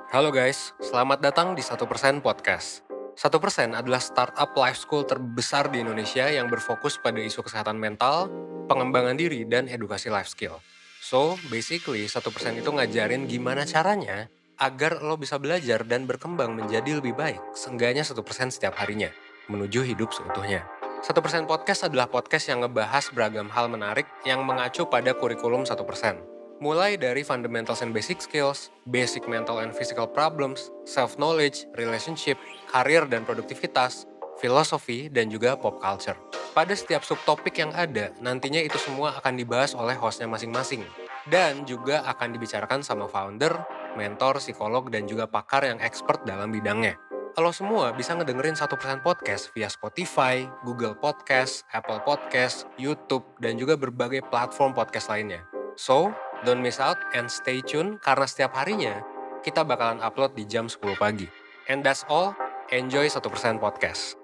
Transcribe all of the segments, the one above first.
Halo guys, selamat datang di 1% Podcast. 1% adalah startup life school terbesar di Indonesia yang berfokus pada isu kesehatan mental, pengembangan diri, dan edukasi life skill. So, basically 1% itu ngajarin gimana caranya agar lo bisa belajar dan berkembang menjadi lebih baik, seenggaknya 1% setiap harinya, menuju hidup seutuhnya. 1% Podcast adalah podcast yang ngebahas beragam hal menarik yang mengacu pada kurikulum 1%. Mulai dari fundamentals and basic skills, basic mental and physical problems, self-knowledge, relationship, karir dan produktivitas, filosofi, dan juga pop culture. Pada setiap subtopik yang ada, nantinya itu semua akan dibahas oleh hostnya masing-masing. Dan juga akan dibicarakan sama founder, mentor, psikolog, dan juga pakar yang expert dalam bidangnya. Lo semua bisa ngedengerin 1% Podcast via Spotify, Google Podcast, Apple Podcast, YouTube, dan juga berbagai platform podcast lainnya. So, don't miss out and stay tune karena setiap harinya kita bakalan upload di jam 10 pagi. And that's all, enjoy 1% Podcast.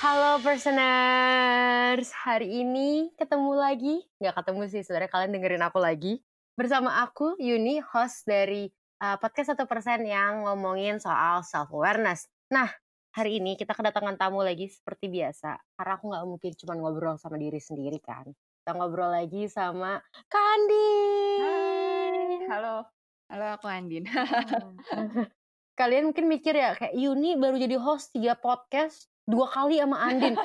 Halo Personers, hari ini ketemu lagi. Nggak ketemu sih, sebenarnya kalian dengerin aku lagi. Bersama aku, Yuni, host dari podcast 1% yang ngomongin soal self-awareness. Nah, hari ini kita kedatangan tamu lagi seperti biasa. Karena aku nggak mungkin cuma ngobrol sama diri sendiri kan. Kita ngobrol lagi sama Kak Andin. Hai, halo aku Andin. Kalian mungkin mikir ya, kayak Yuni baru jadi host 3 podcast, 2 kali sama Andin.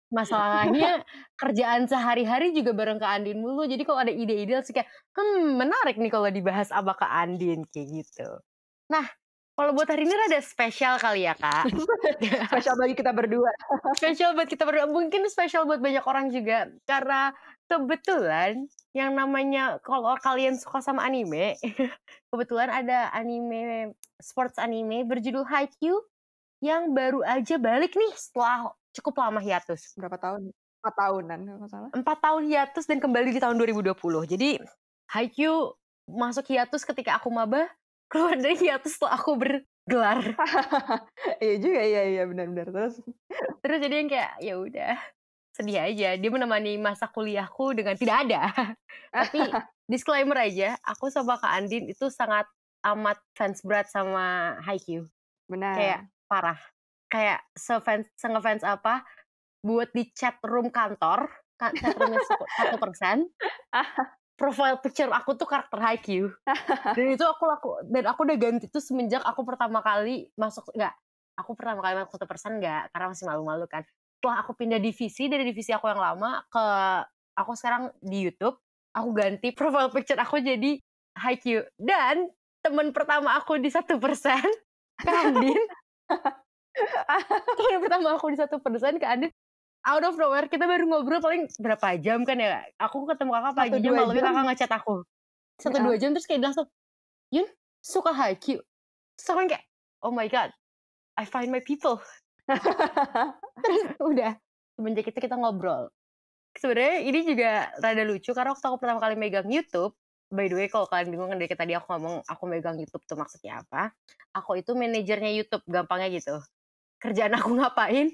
Masalahnya kerjaan sehari-hari juga bareng Kak Andin mulu, jadi kalau ada ide-ide langsung kayak, menarik nih kalau dibahas sama Kak Andin, kayak gitu. Nah, kalau buat hari ini rada spesial kali ya, Kak? Spesial bagi kita berdua. Spesial buat kita berdua, mungkin spesial buat banyak orang juga, karena kebetulan yang namanya kalau kalian suka sama anime, kebetulan ada anime, sports anime berjudul Haikyuu yang baru aja balik nih setelah cukup lama hiatus. Berapa tahun? 4 tahunan kalau nggak salah. 4 tahun hiatus dan kembali di tahun 2020. Jadi Haikyuu masuk hiatus ketika aku maba, keluar dari hiatus setelah aku bergelar. Iya juga, iya benar. Terus jadi yang kayak ya udah, sedih aja. Dia menemani masa kuliahku dengan tidak ada. Tapi disclaimer aja, aku sama Kak Andin itu sangat amat fans berat sama Haikyuu. Kayak Benar. parah. Kayak se-ngefans apa, buat di chat room kantor, chat room-nya 1%, profile picture aku tuh karakter Haikyuu. Dan itu aku udah ganti tuh semenjak aku pertama kali masuk 1% enggak, karena masih malu-malu kan. Setelah aku pindah divisi dari divisi aku yang lama ke aku sekarang di YouTube, aku ganti profile picture aku jadi Haikyuu. Dan teman pertama aku di 1% Kak Andin. Teman pertama aku di 1% Kak Andin, out of nowhere kita baru ngobrol paling berapa jam kan ya. Aku ketemu kakak paginya, 1-2 malamnya jam. kakak ngechat aku. 1-2 jam terus kayak langsung, "Yun, suka Haikyuu?" Terus aku yang kayak, "Oh my god, I find my people." Terus udah, semenjak itu kita ngobrol. Sebenarnya ini juga rada lucu karena waktu aku pertama kali megang YouTube, by the way kalau kalian bingung kan dari tadi aku ngomong aku megang YouTube tuh maksudnya apa, aku itu manajernya YouTube, gampangnya gitu. Kerjaan aku ngapain,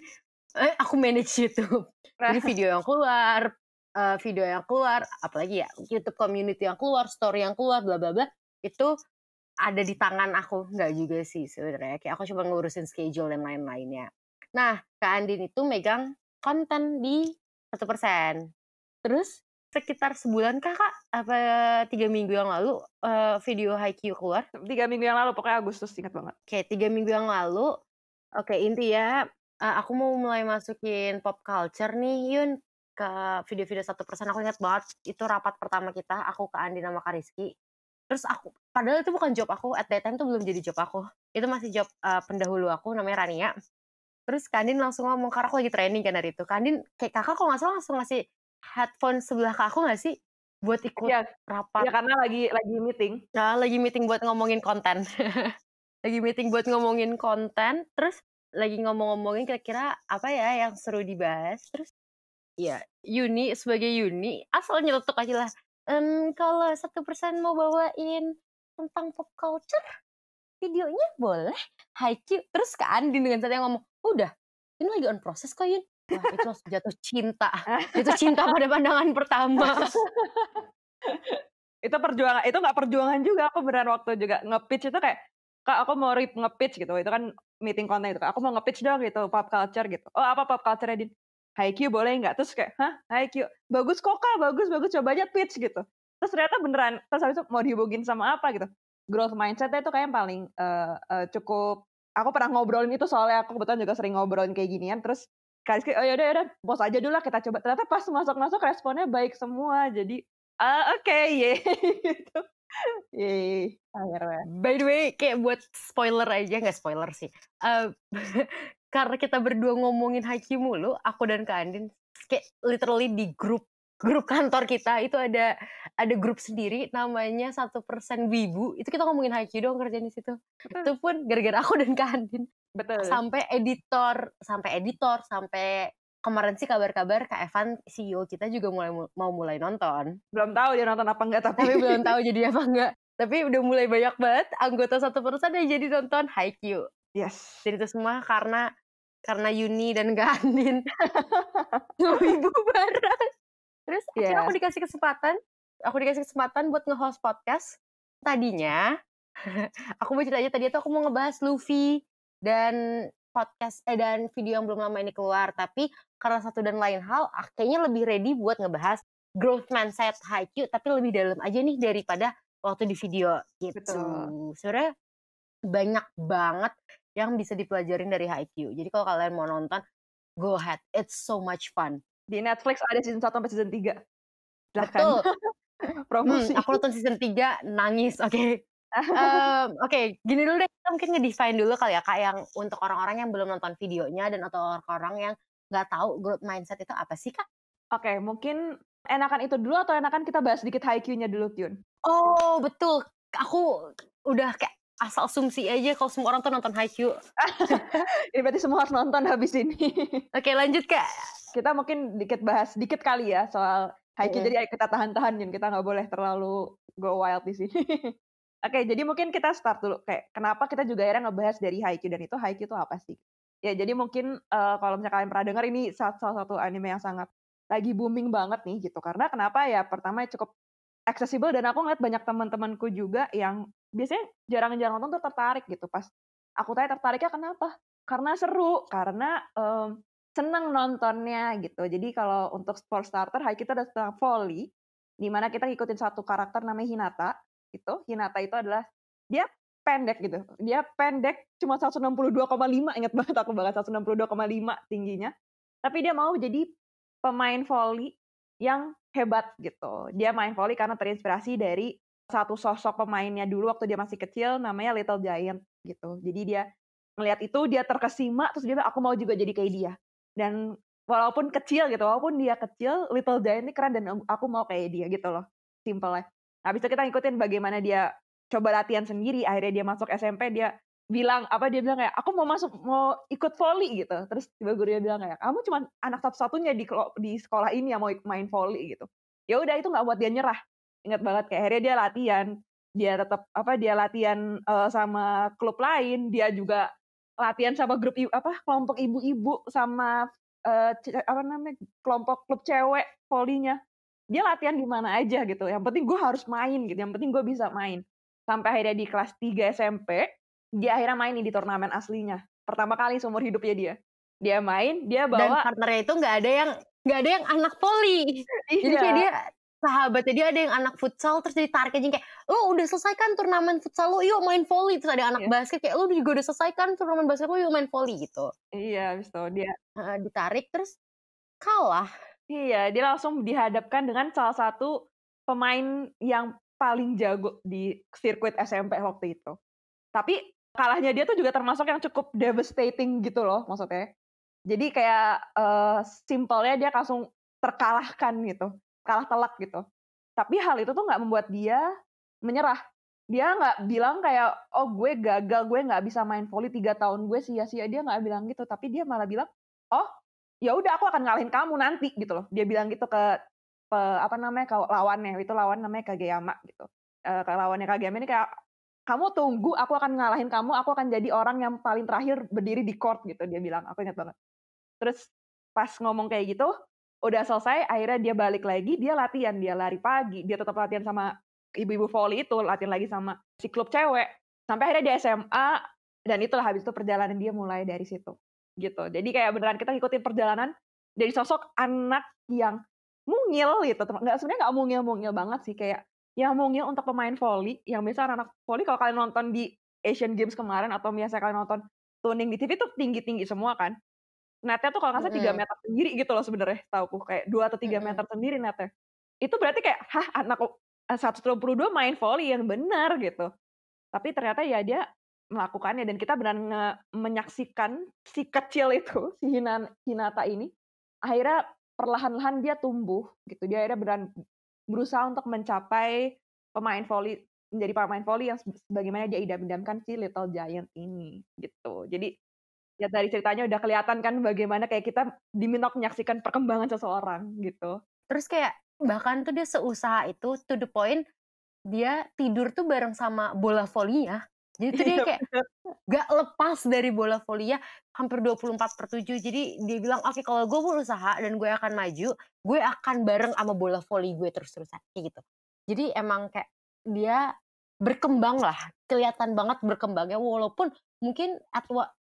aku manage YouTube. Jadi video yang keluar, apalagi ya, YouTube community yang keluar, story yang keluar, bla bla bla, itu ada di tangan aku. Nggak juga sih sebenarnya, kayak aku cuma ngurusin schedule dan lain-lainnya. Nah, Kak Andin itu megang konten di 1%. Terus sekitar sebulan kah, Kak? Apa 3 minggu yang lalu, video Haikyuu keluar? 3 minggu yang lalu, pokoknya Agustus, ingat banget. Kayak 3 minggu yang lalu. Oke, intinya aku mau mulai masukin pop culture nih, Yun, ke video-video 1%. Aku ingat banget itu rapat pertama kita, aku, Kak Andin, sama Kak Rizky. Terus padahal itu bukan job aku, at that time tuh belum jadi job aku. Itu masih job pendahulu aku, namanya Rania. Terus Kak Andin langsung ngomong, karena aku lagi training kan hari itu. Kak Andin, kayak kakak kalau nggak salah langsung ngasih headphone sebelah ke aku nggak sih? Buat ikut Iya, rapat. ya karena lagi meeting. Nah, lagi meeting buat ngomongin konten. Lagi meeting buat ngomongin konten, terus lagi ngomong-ngomongin kira-kira apa ya yang seru dibahas. Terus ya Yuni sebagai Yuni asal nyeletuk aja lah. Kalau 1% mau bawain tentang pop culture, videonya boleh Haikyuu. Terus Kak Andin dengan saya ngomong, udah ini lagi on proses kok Yun. Wah itu langsung jatuh cinta pada pandangan pertama. Itu perjuangan, itu nggak perjuangan juga. Aku beneran waktu juga nge-pitch itu kayak, Kak aku mau nge-pitch gitu, itu kan meeting konten itu, aku mau nge-pitch dong gitu, pop culture gitu. Oh apa pop culture-nya Din? Haikyuu boleh nggak? Terus kayak, hah Haikyuu? Bagus kok Kak, bagus, coba aja pitch gitu. Terus ternyata beneran, terus habis itu mau dihubungin sama apa gitu. Growth mindset-nya itu kayak yang paling cukup, aku pernah ngobrolin itu soalnya aku kebetulan juga sering ngobrolin kayak ginian, terus Kak Rizky, oh yaudah, pause aja dulu lah kita coba. Ternyata pas masuk responnya baik semua, jadi oke, ye gitu. Yeay, akhirnya. By the way, kayak buat spoiler aja, nggak spoiler sih. Karena kita berdua ngomongin Haikyuu mulu, aku dan Kak Andin, kayak literally di grup kantor kita itu ada grup sendiri namanya 1% Wibu. Itu kita ngomongin Haikyuu doang kerjaan di situ. Itu pun gara-gara aku dan Kak Andin. Betul. Sampai editor, sampai kemarin sih kabar-kabar Kak Evan CEO kita juga mau mulai nonton. Belum tahu dia nonton apa enggak tapi belum tahu jadi apa enggak. Tapi udah mulai banyak banget anggota 1% yang jadi nonton Haikyuu. Yes. Jadi itu semua karena Yuni dan Kak Andin Wibu bareng. Terus akhirnya aku dikasih kesempatan buat nge-host podcast. Tadinya aku mau cerita aja, tadi tuh aku mau ngebahas Luffy dan podcast dan video yang belum lama ini keluar, tapi karena satu dan lain hal kayaknya lebih ready buat ngebahas growth mindset Haikyuu, tapi lebih dalam aja nih daripada waktu di video gitu. Sebenarnya banyak banget yang bisa dipelajarin dari Haikyuu. Jadi kalau kalian mau nonton, go ahead, it's so much fun. Di Netflix ada season 1 sampai season 3. Betul. Promosi. Aku nonton season 3 nangis, oke. Oke, gini dulu deh, kita mungkin nge-define dulu kali ya Kak, yang untuk orang-orang yang belum nonton videonya dan atau orang-orang yang nggak tahu growth mindset itu apa sih Kak? Oke, mungkin enakan itu dulu atau enakan kita bahas sedikit Haikyuu-nya dulu, Kyun? Oh, betul. Aku udah kayak asal asumsi aja kalau semua orang tuh nonton Haikyuu. Ini berarti semua harus nonton habis ini. Oke, lanjut Kak. Kita mungkin bahas dikit kali ya soal Haikyuu, jadi kita tahan-tahan, Yun. Kita nggak boleh terlalu go wild di sini. Oke, jadi mungkin kita start dulu. Kayak kenapa kita juga akhirnya ngebahas dari Haikyuu, dan itu Haikyuu itu apa sih? Ya, jadi mungkin kalau misalnya kalian pernah dengar, ini salah satu anime yang sangat lagi booming banget nih gitu. Karena kenapa ya? Pertama cukup accessible, dan aku ngeliat banyak teman-temanku juga yang biasanya jarang-jarang nonton tuh tertarik gitu. Pas aku tanya tertariknya kenapa? Karena seru, karena seneng nontonnya gitu. Jadi kalau untuk sport starter, Haikyuu itu ada tentang volley, di mana kita ngikutin satu karakter namanya Hinata. Gitu. Hinata itu adalah dia pendek gitu. Dia pendek cuma 162,5, ingat banget aku banget 162,5 tingginya. Tapi dia mau jadi pemain volley yang hebat gitu. Dia main volley karena terinspirasi dari satu sosok pemainnya dulu waktu dia masih kecil, namanya Little Giant gitu. Jadi dia ngelihat itu, dia terkesima, terus dia bilang aku mau juga jadi kayak dia. Dan walaupun dia kecil, Little Giant ini keren dan aku mau kayak dia gitu loh. Simpelnya. Habis itu kita ngikutin bagaimana dia coba latihan sendiri, akhirnya dia masuk SMP, dia bilang kayak aku mau ikut volley gitu. Terus tiba gurunya bilang kayak kamu cuma anak satu-satunya di sekolah ini yang mau main volley gitu. Ya udah, itu nggak buat dia nyerah. Ingat banget kayak akhirnya dia latihan, dia latihan sama klub lain, dia juga latihan sama kelompok ibu-ibu sama kelompok klub cewek volley-nya. Dia latihan di mana aja gitu. Yang penting gue harus main gitu. Yang penting gue bisa main. Sampai akhirnya di kelas 3 SMP, dia akhirnya main di turnamen aslinya. Pertama kali seumur hidupnya dia. Dia main, dia bawa. Dan partnernya itu nggak ada yang anak volley. Jadi kayak dia sahabatnya dia ada yang anak futsal, terus ditarik aja kayak, lo udah selesai kan turnamen futsal lo, yuk main volley. Terus ada anak basket kayak, lo juga udah selesai kan turnamen basket lo, yuk main volley gitu. Iya, habis itu dia ditarik terus kalah. Iya, dia langsung dihadapkan dengan salah satu pemain yang paling jago di sirkuit SMP waktu itu. Tapi kalahnya dia tuh juga termasuk yang cukup devastating gitu loh maksudnya. Jadi kayak simpelnya dia langsung terkalahkan gitu. Kalah telak gitu. Tapi hal itu tuh nggak membuat dia menyerah. Dia nggak bilang kayak, oh gue gagal, gue nggak bisa main volley 3 tahun gue sia-sia. Dia nggak bilang gitu. Tapi dia malah bilang, oh ya udah aku akan ngalahin kamu nanti gitu loh. Dia bilang gitu ke lawannya, itu lawan namanya Kageyama gitu. Lawannya Kageyama ini kayak kamu tunggu, aku akan ngalahin kamu, aku akan jadi orang yang paling terakhir berdiri di court gitu, dia bilang, aku ingat banget. Terus pas ngomong kayak gitu, udah selesai, akhirnya dia balik lagi, dia latihan, dia lari pagi, dia tetap latihan sama ibu-ibu volley itu, latihan lagi sama si klub cewek, sampai akhirnya di SMA, dan itulah habis itu perjalanan dia mulai dari situ, gitu. Jadi kayak beneran kita ngikutin perjalanan dari sosok anak yang mungil gitu, sebenarnya nggak mungil-mungil banget sih, kayak yang mungil untuk pemain volley, yang biasa anak-anak volley kalau kalian nonton di Asian Games kemarin atau biasa kalian nonton tuning di TV tuh tinggi-tinggi semua kan. Netnya tuh kalau nggak salah 3 meter sendiri gitu loh sebenarnya, setauku kayak 2 atau 3 meter sendiri netnya. Itu berarti kayak, hah anak 122 main volley yang benar gitu. Tapi ternyata ya dia melakukannya dan kita benar menyaksikan si kecil itu, si Hinata ini, akhirnya perlahan-lahan dia tumbuh gitu. Dia akhirnya berusaha untuk mencapai menjadi pemain volley yang sebagaimana dia idam-idamkan si Little Giant ini gitu. Jadi ya dari ceritanya udah kelihatan kan bagaimana kayak kita diminta menyaksikan perkembangan seseorang gitu. Terus kayak bahkan tuh dia seusaha itu to the point dia tidur tuh bareng sama bola volinya. Jadi tuh dia kayak gak lepas dari bola volinya hampir 24/7. Jadi dia bilang, oke kalau gue berusaha dan gue akan maju, gue akan bareng sama bola voli gue terus-terusan kayak gitu. Jadi emang kayak dia berkembang lah, kelihatan banget berkembangnya walaupun mungkin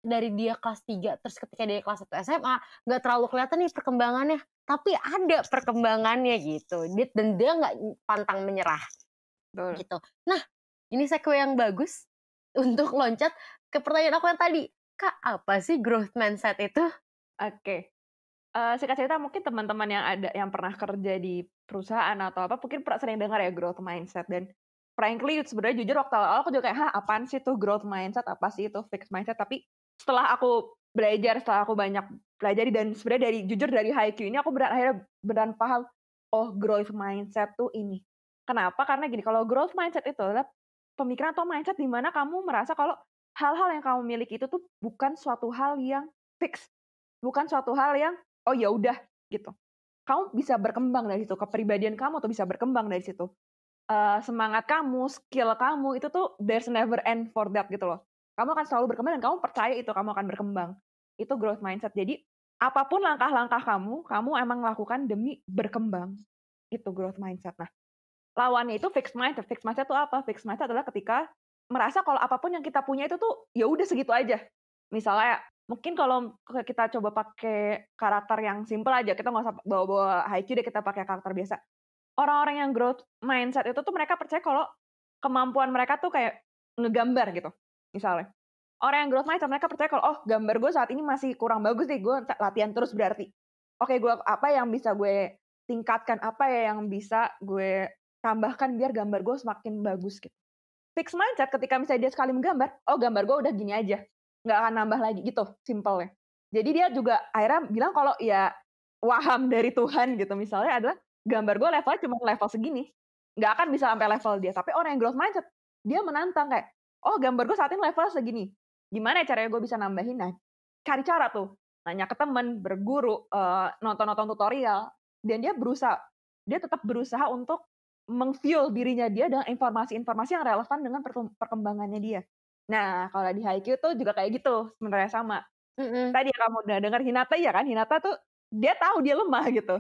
dari dia kelas 3 terus ketika dia kelas 1 SMA nggak terlalu kelihatan nih perkembangannya, tapi ada perkembangannya gitu. Dan dia nggak pantang menyerah. Betul. Gitu. Nah, ini segue yang bagus untuk loncat ke pertanyaan aku yang tadi. Kak, apa sih growth mindset itu? Oke. Singkat cerita mungkin teman-teman yang pernah kerja di perusahaan atau apa mungkin sering dengar ya growth mindset, dan frankly sebenarnya jujur waktu awal aku juga kayak, "Hah, apaan sih tuh growth mindset? Apa sih itu fixed mindset?" Tapi setelah aku belajar, setelah aku banyak pelajari dan sebenarnya jujur dari HiQ ini aku akhirnya beneran paham, oh growth mindset tuh ini. Kenapa? Karena gini, kalau growth mindset itu adalah pemikiran atau mindset di mana kamu merasa kalau hal-hal yang kamu miliki itu tuh bukan suatu hal yang fix, bukan suatu hal yang, oh ya udah gitu. Kamu bisa berkembang dari situ, kepribadian kamu tuh bisa berkembang dari situ. Semangat kamu, skill kamu, itu tuh there's never end for that gitu loh. Kamu akan selalu berkembang dan kamu percaya itu kamu akan berkembang. Itu growth mindset. Jadi, apapun langkah-langkah kamu emang lakukan demi berkembang. Itu growth mindset. Nah, lawannya itu fixed mindset. Fixed mindset itu apa? Fixed mindset adalah ketika merasa kalau apapun yang kita punya itu tuh ya udah segitu aja. Misalnya mungkin kalau kita coba pakai karakter yang simple aja, kita nggak usah bawa-bawa Haikyuu deh, kita pakai karakter biasa. Orang-orang yang growth mindset itu tuh mereka percaya kalau kemampuan mereka tuh kayak ngegambar gitu, misalnya. Orang yang growth mindset mereka percaya kalau, oh gambar gue saat ini masih kurang bagus nih, gue latihan terus berarti. Oke, apa yang bisa gue tingkatkan, apa ya yang bisa gue tambahkan biar gambar gue semakin bagus gitu. Fixed mindset ketika misalnya dia sekali menggambar, oh gambar gue udah gini aja, nggak akan nambah lagi gitu, simpelnya. Jadi dia juga akhirnya bilang kalau ya waham dari Tuhan gitu misalnya adalah gambar gue levelnya cuma level segini, nggak akan bisa sampai level dia. Tapi orang yang growth mindset, dia menantang kayak, oh gambar gue saat ini levelnya segini, gimana ya caranya gue bisa nambahin? Nah, cari cara tuh, nanya ke temen, berguru, nonton-nonton tutorial, dan dia tetap berusaha untuk meng-fuel dirinya dia dengan informasi-informasi yang relevan dengan perkembangannya dia. Nah, kalau di Haikyuu tuh juga kayak gitu, sebenarnya sama. Tadi kamu udah dengar Hinata ya kan? Hinata tuh dia tahu dia lemah gitu.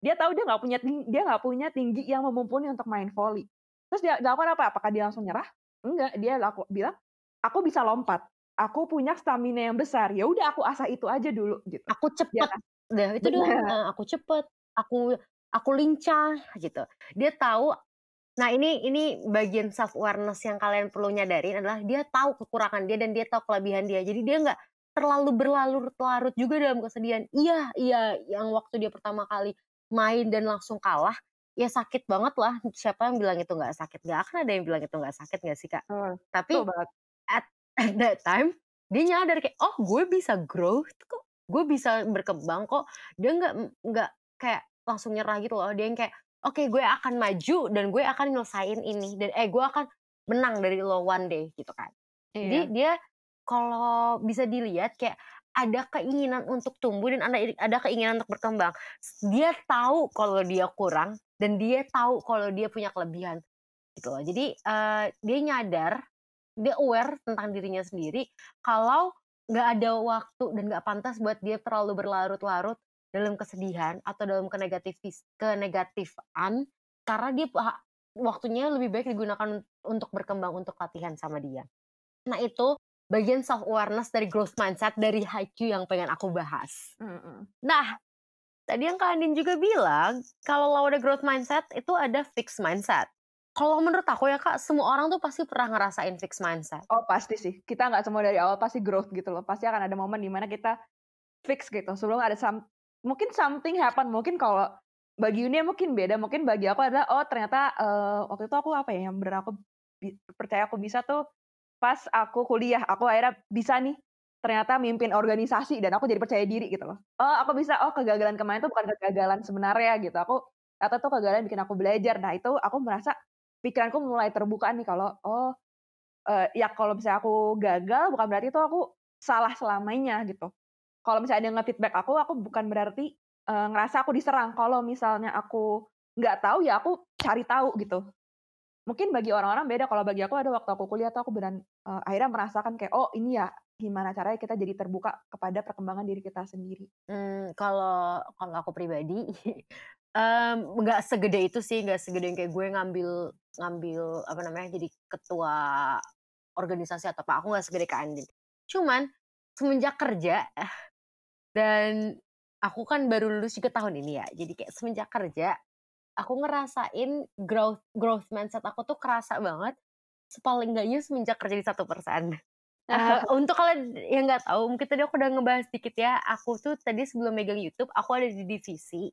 Dia tahu dia nggak punya tinggi yang mumpuni untuk main volley. Terus dia lakukan apa? Apakah dia langsung nyerah? Enggak, dia bilang, "Aku bisa lompat. Aku punya stamina yang besar. Ya udah aku asah itu aja dulu," gitu. Aku cepet. Dah itu doang. Aku cepet. Aku lincah gitu. Dia tahu. Nah, ini bagian self awareness yang kalian perlu nyadarin adalah dia tahu kekurangan dia dan dia tahu kelebihan dia. Jadi dia nggak terlalu berlarut-larut juga dalam kesedihan. Iya, yang waktu dia pertama kali main dan langsung kalah, ya sakit banget lah. Siapa yang bilang itu nggak sakit? Nggak akan ada yang bilang itu nggak sakit nggak sih, Kak? Tapi at that time, dia nyadar kayak, oh gue bisa growth kok. Gue bisa berkembang kok. Dia nggak kayak langsung nyerah gitu loh. Dia yang kayak, oke, gue akan maju dan gue akan nyelesain ini. Dan gue akan menang dari lo one day gitu kan. Iya. Jadi dia kalau bisa dilihat kayak ada keinginan untuk tumbuh dan ada keinginan untuk berkembang. Dia tahu kalau dia kurang dan dia tahu kalau dia punya kelebihan gitu loh. Jadi dia nyadar dia aware tentang dirinya sendiri kalau nggak ada waktu dan nggak pantas buat dia terlalu berlarut-larut dalam kesedihan atau dalam kenegatifan karena dia waktunya lebih baik digunakan untuk berkembang, untuk latihan sama dia. Nah itu bagian self awareness dari growth mindset dari HiQ yang pengen aku bahas. Nah tadi yang Kak Andin juga bilang kalau ada growth mindset itu ada fixed mindset. Kalau menurut aku ya Kak, semua orang tuh pasti pernah ngerasain fixed mindset. Oh pasti sih, kita nggak semua dari awal pasti growth gitu loh. Pasti akan ada momen dimana kita fix gitu. Sebelum ada mungkin something happen. Mungkin kalau bagi Yunia mungkin beda. Mungkin bagi aku adalah ternyata waktu itu aku apa ya yang benar aku percaya aku bisa tuh pas aku kuliah. Aku akhirnya bisa nih ternyata mimpin organisasi dan aku jadi percaya diri gitu loh. Aku bisa. Kegagalan kemarin tuh bukan kegagalan sebenarnya gitu. Atau tuh kegagalan bikin aku belajar. Nah itu aku merasa pikiranku mulai terbuka nih kalau ya kalau misalnya aku gagal bukan berarti itu aku salah selamanya gitu. Kalau misalnya ada nge-feedback aku bukan berarti ngerasa aku diserang. Kalau misalnya aku nggak tahu ya aku cari tahu gitu. Mungkin bagi orang-orang beda. Kalau bagi aku ada waktu aku kuliah tuh aku akhirnya merasakan kayak ini ya gimana caranya kita jadi terbuka kepada perkembangan diri kita sendiri. Kalau aku pribadi nggak segede itu sih, nggak segede yang kayak gue ngambil apa namanya jadi ketua organisasi atau apa. Aku nggak segede Kak Andin. Cuman semenjak kerja dan aku kan baru lulus juga tahun ini ya. Jadi kayak semenjak kerja aku ngerasain growth mindset aku tuh kerasa banget. Sepaling enggaknya semenjak kerja di 1%. Untuk kalian yang nggak tahu, mungkin tadi aku udah ngebahas dikit ya. Aku tuh tadi sebelum megang YouTube, aku ada di divisi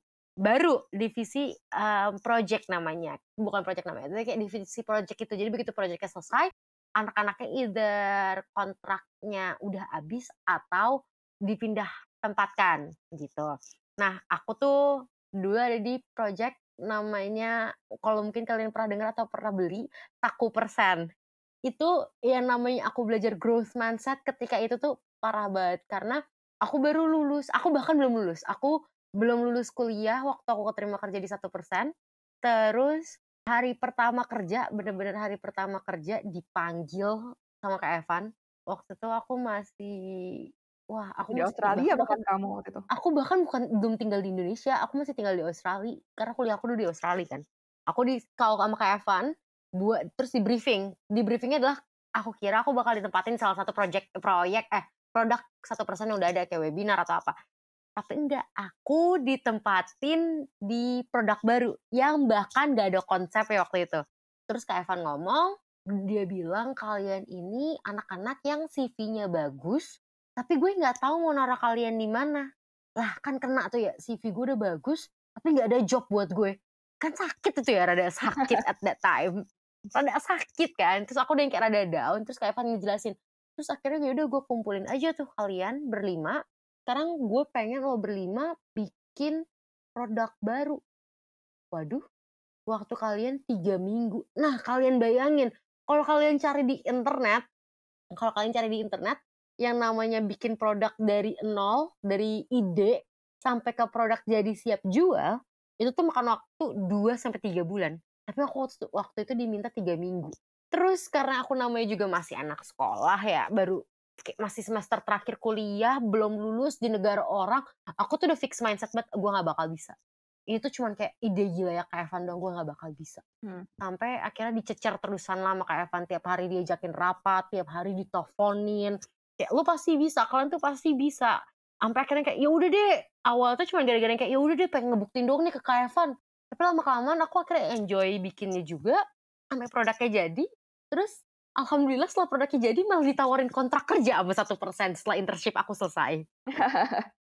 project namanya. Bukan project namanya, tapi kayak divisi project itu. Jadi begitu projectnya selesai, anak-anaknya either kontraknya udah habis atau dipindah tempatkan gitu. Nah, aku tuh dulu ada di project namanya, kalau mungkin kalian pernah dengar atau pernah beli, Taku Persen. Itu yang namanya aku belajar growth mindset ketika itu tuh parah banget karena aku baru lulus, aku bahkan belum lulus. Aku belum lulus kuliah waktu aku keterima kerja di 1%. Terus hari pertama kerja, bener-bener hari pertama kerja dipanggil sama Kak Evan. Waktu itu aku masih aku di Australia bahkan kamu waktu itu. Aku bahkan belum tinggal di Indonesia, aku masih tinggal di Australia karena kuliah aku dulu di Australia kan. Aku kalau sama Kak Evan terus di briefingnya adalah aku kira aku bakal ditempatin salah satu produk 1% yang udah ada kayak webinar atau apa. Tapi enggak, aku ditempatin di produk baru yang bahkan gak ada konsep ya waktu itu. Terus Kak Evan ngomong, dia bilang kalian ini anak-anak yang CV-nya bagus, tapi gue nggak tahu mau naruh kalian di mana. Lah kan kena tuh ya, CV gue udah bagus, tapi nggak ada job buat gue. Kan sakit itu ya, rada sakit at that time. Rada sakit kan. Terus aku udah yang kayak rada down, terus kayak Evan ngejelasin. Terus akhirnya yaudah gue kumpulin aja tuh kalian berlima. Sekarang gue pengen lo berlima bikin produk baru. Waduh, waktu kalian 3 minggu. Nah kalian bayangin, kalau kalian cari di internet, yang namanya bikin produk dari nol, dari ide sampai ke produk jadi siap jual, itu tuh makan waktu 2-3 bulan. Tapi aku waktu itu diminta 3 minggu. Terus karena aku namanya juga masih anak sekolah ya, baru masih semester terakhir kuliah, belum lulus di negara orang, aku tuh udah fix mindset banget, gue gak bakal bisa. Ini tuh cuman kayak ide gila ya Kak Evan dong, gue gak bakal bisa. Sampai akhirnya dicecer terusan lama Kak Evan, tiap hari diajakin rapat, tiap hari diteleponin, kayak lu pasti bisa, kalian tuh pasti bisa. Sampai akhirnya kayak ya udah deh, awal tuh cuma gara-gara kayak ya udah deh pengen ngebuktiin doang nih ke Kak Evan. Tapi lama-kelamaan aku akhirnya enjoy bikinnya juga, sampai produknya jadi. Terus alhamdulillah setelah produknya jadi malah ditawarin kontrak kerja sama 1% setelah internship aku selesai.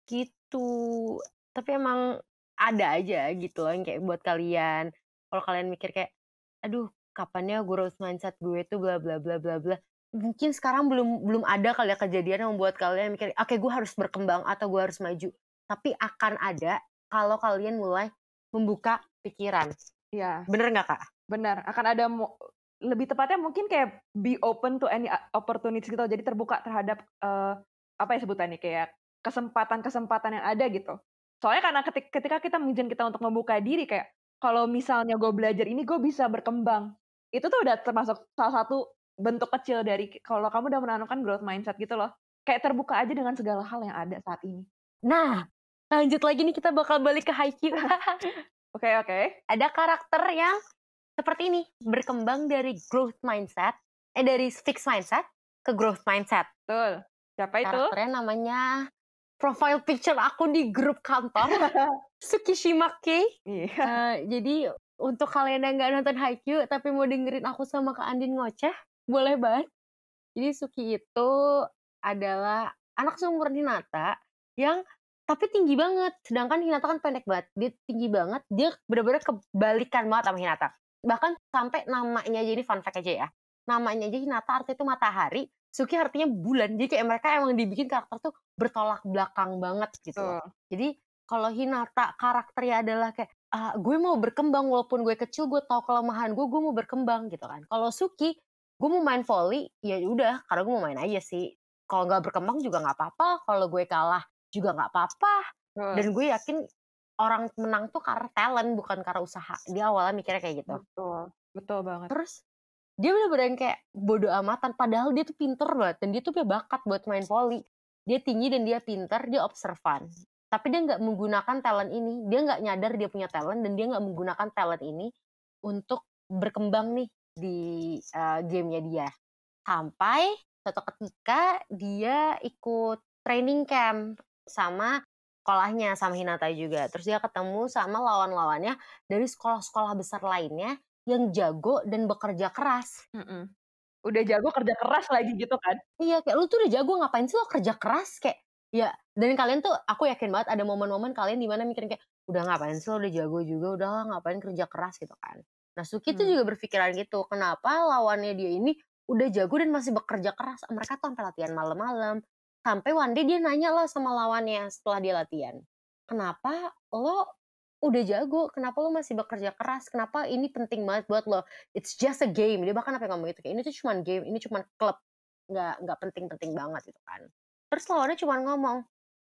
Gitu. Tapi emang ada aja gitu loh yang kayak buat kalian. Kalau kalian mikir kayak, aduh kapan ya growth mindset gue tuh bla bla bla bla bla. Mungkin sekarang belum ada kali ya kejadian yang membuat kalian mikir, oke gue harus berkembang atau gue harus maju. Tapi akan ada kalau kalian mulai membuka pikiran. Iya. Bener nggak Kak? Benar. Akan ada lebih tepatnya mungkin kayak be open to any opportunities gitu. Jadi terbuka terhadap apa ya sebutannya kayak kesempatan-kesempatan yang ada gitu. Soalnya karena ketika kita mengizinkan kita untuk membuka diri kayak kalau misalnya gue belajar ini gue bisa berkembang. Itu tuh udah termasuk salah satu bentuk kecil dari kalau kamu udah menanamkan growth mindset gitu loh. Kayak terbuka aja dengan segala hal yang ada saat ini. Nah, lanjut lagi nih kita bakal balik ke Haikyuu. Oke. Ada karakter yang seperti ini, berkembang dari growth mindset, dari fixed mindset ke growth mindset. Betul. Siapa itu? Karakternya namanya profile picture aku di grup kantor, Tsukishima Kei. Jadi untuk kalian yang nggak nonton Haikyuu tapi mau dengerin aku sama Kak Andin ngoceh, boleh banget. Jadi Suki itu adalah anak seumuran Hinata yang tapi tinggi banget, sedangkan Hinata kan pendek banget. Dia tinggi banget, dia benar-benar kebalikan banget sama Hinata. Bahkan sampai namanya aja, ini fun fact aja ya. Namanya aja Hinata artinya itu matahari, Suki artinya bulan. Jadi kayak mereka emang dibikin karakter tuh bertolak belakang banget gitu loh. Jadi kalau Hinata karakternya adalah kayak gue mau berkembang walaupun gue kecil, gue tahu kelemahan gue mau berkembang gitu kan. Kalau Suki, gue mau main volley, ya udah karena gue mau main aja sih. Kalau nggak berkembang juga nggak apa-apa, kalau gue kalah juga nggak apa-apa. Dan gue yakin orang menang tuh karena talent, bukan karena usaha. Dia awalnya mikirnya kayak gitu. Betul banget. Terus dia bener-bener kayak bodo amatan, padahal dia tuh pinter banget dan dia tuh punya bakat buat main volley. Dia tinggi dan dia pinter, dia observan. Tapi dia nggak menggunakan talent ini, dia nggak nyadar dia punya talent dan dia nggak menggunakan talent ini untuk berkembang nih di gamenya dia. Sampai suatu ketika dia ikut training camp sama sekolahnya, sama Hinata juga. Terus dia ketemu sama lawan-lawannya dari sekolah-sekolah besar lainnya yang jago dan bekerja keras. Udah jago kerja keras lagi gitu kan? Iya, kayak lu tuh udah jago, ngapain sih lo kerja keras? Kayak ya, dan kalian tuh aku yakin banget ada momen-momen kalian dimana mikirin kayak udah ngapain sih lo udah jago juga, udah ngapain kerja keras gitu kan. Nah Suki tuh juga berpikiran gitu, kenapa lawannya dia ini udah jago dan masih bekerja keras. Mereka tuh sampai latihan malam-malam. Sampai one day dia nanya lah sama lawannya setelah dia latihan, kenapa lo udah jago, kenapa lo masih bekerja keras, kenapa ini penting banget buat lo, it's just a game. Dia bahkan apa yang ngomong gitu, kayak ini tuh cuma game, ini cuma klub, nggak penting-penting banget gitu kan. Terus lawannya cuma ngomong